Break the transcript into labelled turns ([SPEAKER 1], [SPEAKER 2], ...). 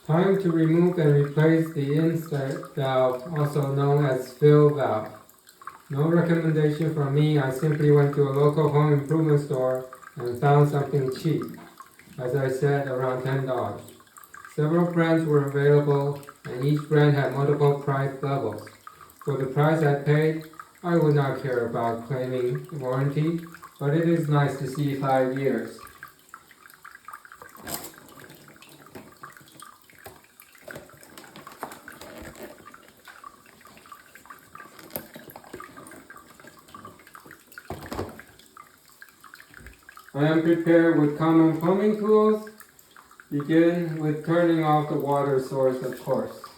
[SPEAKER 1] Time to remove and replace the insert valve, also known as fill valve. No recommendation from me, I simply went to a local home improvement store and found something cheap. As I said, around $10. Several brands were available and each brand had multiple price levels. For the price I paid, I would not care about claiming warranty, but it is nice to see 5 years. I am prepared with common plumbing tools. Begin with turning off the water source, of course.